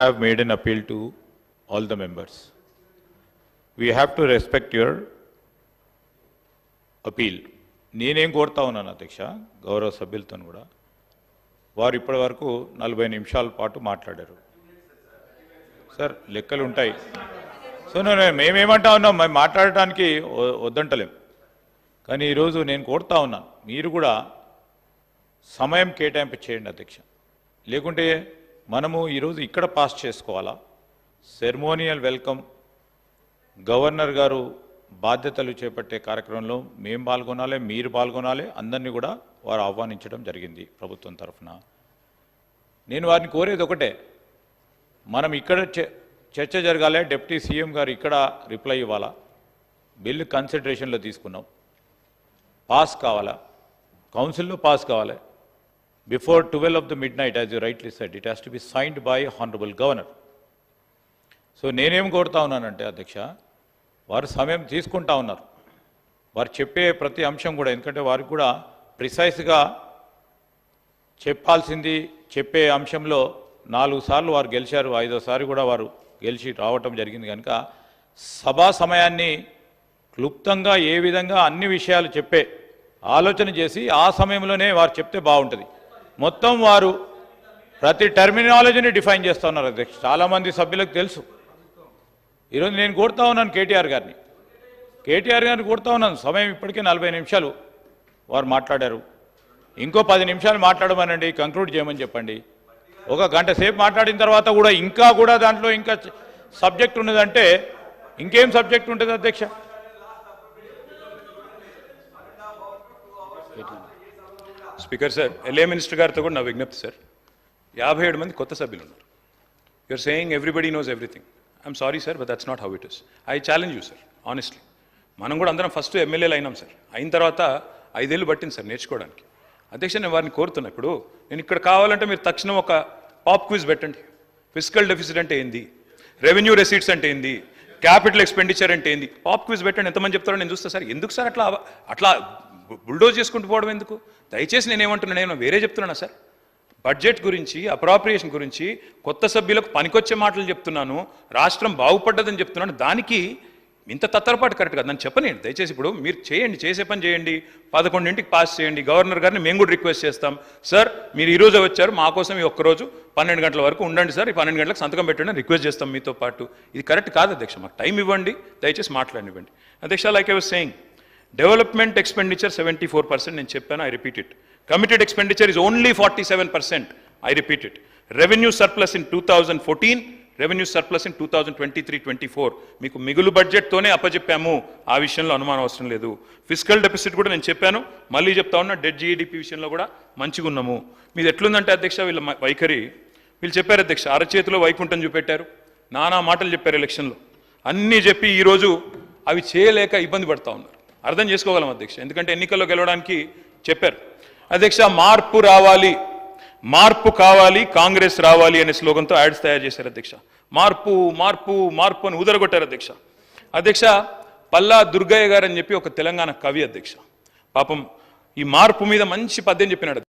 I have made an appeal to all the members. We have to respect your appeal. నేనేం కోరుతా ఉన్నాను అధ్యక్ష గౌరవ సభ్యులతో కూడా వారు ఇప్పటి వరకు 40 నిమిషాల పాటు మాట్లాడారు సార్ లెక్కలు ఉంటాయి సో మేమేమంటా ఉన్నాం మేము మాట్లాడటానికి వద్దంటలేం కానీ ఈరోజు నేను కోరుతా ఉన్నాను మీరు కూడా సమయం కేటాయింపు చేయండి అధ్యక్ష లేకుంటే మనము ఈరోజు ఇక్కడ పాస్ చేసుకోవాలా సెరమోనియల్ వెల్కమ్ గవర్నర్ గారు బాధ్యతలు చేపట్టే కార్యక్రమంలో మేము పాల్గొనాలి మీరు పాల్గొనాలి అందరినీ కూడా వారు ఆహ్వానించడం జరిగింది ప్రభుత్వం తరఫున నేను వారిని కోరేది ఒకటే మనం ఇక్కడ చర్చ జరగాలి డిప్యూటీ సీఎం గారు ఇక్కడ రిప్లై ఇవ్వాలా బిల్లు కన్సిడరేషన్లో తీసుకున్నాం పాస్ కావాలా కౌన్సిల్లో పాస్ కావాలి before 12 of the midnight as you rightly said it has to be signed by honorable governor so నేనేం కోరుతా ఉన్నానంటే అధ్యక్ష వారు సమయం తీసుకుంటా ఉన్నారు వారు చెప్పే ప్రతి అంశం కూడా ఎందుకంటే వారికి కూడా ప్రిసైజ్గా చెప్పాల్సింది చెప్పే అంశంలో 4 సార్లు వారు గెలిచారు 5వసారి కూడా వారు గెలిచి రావటం జరిగింది కనుక సభా సమయాన్ని క్లుప్తంగా ఏ విధంగా అన్ని విషయాలు చెప్పే ఆలోచన చేసి ఆ సమయంలోనే వారు చెప్తే బాగుంటుంది మొత్తం వారు ప్రతి టర్మినాలజీని డిఫైన్ చేస్తూ ఉన్నారు అధ్యక్ష చాలామంది సభ్యులకు తెలుసు ఈరోజు నేను కోరుతా ఉన్నాను కేటీఆర్ గారిని కోరుతా ఉన్నాను సమయం ఇప్పటికే 40 నిమిషాలు వారు మాట్లాడారు ఇంకో 10 నిమిషాలు మాట్లాడమనండి కంక్లూడ్ చేయమని చెప్పండి ఒక గంట సేపు మాట్లాడిన తర్వాత కూడా ఇంకా దాంట్లో ఇంకా సబ్జెక్ట్ ఉన్నదంటే ఇంకేం సబ్జెక్ట్ ఉంటుంది అధ్యక్ష స్పీకర్ సార్ ఎల్ఏ మినిస్టర్ గారితో కూడా నా విజ్ఞప్తి సార్ 57 మంది కొత్త సభ్యులు ఉన్నారు you're saying everybody knows everything I'm sorry sir but that's not how it is I challenge you sir honestly మనం కూడా అందరం ఫస్ట్ ఎమ్మెల్యేలు అయినాం సార్ అయిన తర్వాత 5 ఏళ్ళు పట్టింది సార్ నేర్చుకోవడానికి అధ్యక్ష నేను వారిని కోరుతున్నా ఇప్పుడు నేను ఇక్కడ కావాలంటే మీరు తక్షణం ఒక పాప్ క్విజ్ పెట్టండి ఫిజికల్ డెఫిసిట్ అంటే ఏంది రెవెన్యూ రెసీట్స్ అంటే ఏంది క్యాపిటల్ ఎక్స్పెండిచర్ అంటే ఏంది పాప్ క్విజ్ పెట్టండి ఎంతమంది చెప్తారో నేను చూస్తా సార్ ఎందుకు సార్ అట్లా బుల్డోజ్ చేసుకుంటూ పోవడం ఎందుకు దయచేసి నేను వేరే చెప్తున్నానా సార్ బడ్జెట్ గురించి అప్రాప్రియేషన్ గురించి కొత్త సభ్యులకు పనికొచ్చే మాటలు చెప్తున్నాను రాష్ట్రం బాగుపడ్డదని చెప్తున్నాను దానికి ఇంత తత్తరపాటు కరెక్ట్ కాదు నన్ను చెప్పనండి దయచేసి ఇప్పుడు మీరు చేయండి చేసే పని చేయండి 11ంటికి పాస్ చేయండి గవర్నర్ గారిని మేము కూడా రిక్వెస్ట్ చేస్తాం సార్ మీరు ఈరోజు వచ్చారు మా కోసం ఈ ఒక్కరోజు 12 గంటల వరకు ఉండండి సార్ ఈ 12 గంటలకు సంతకం పెట్టండి రిక్వెస్ట్ చేస్తాం మీతో పాటు ఇది కరెక్ట్ కాదు అధ్యక్ష మాకు టైం ఇవ్వండి దయచేసి మాట్లాడివ్వండి అధ్యక్ష like I was saying development expenditure 74% నేను చెప్పాను I repeat it committed expenditure is only 47% I repeat it revenue surplus in 2014 revenue surplus in 2023-24 మీకు మిగులు బడ్జెట్తోనే అప్పచెప్పాము ఆ విషయంలో అనుమానం అవసరం లేదు ఫిజికల్ డెఫిసిట్ కూడా నేను చెప్పాను మళ్ళీ చెప్తా ఉన్నా డెడ్ జీఈడిపి విషయంలో కూడా మంచిగా ఉన్నాము మీది ఎట్లుందంటే అధ్యక్ష వీళ్ళ వైఖరి వీళ్ళు చెప్పారు అధ్యక్ష అరచేతిలో వైకుంఠం చూపెట్టారు నానా మాటలు చెప్పారు ఎలక్షన్లో అన్నీ చెప్పి ఈరోజు అవి చేయలేక ఇబ్బంది పడతా ఉన్నారు అర్థం చేసుకోగలం అధ్యక్ష ఎందుకంటే ఎన్నికల్లో గెలవడానికి చెప్పారు అధ్యక్ష మార్పు కావాలి కాంగ్రెస్ రావాలి అనే స్లోగన్తో యాడ్స్ తయారు చేశారు అధ్యక్ష మార్పు మార్పు మార్పు అని ఉదరగొట్టారు అధ్యక్ష పల్లా దుర్గయ్య గారు అని చెప్పి ఒక తెలంగాణ కవి అధ్యక్ష పాపం ఈ మార్పు మీద మంచి పద్యం చెప్పినాడు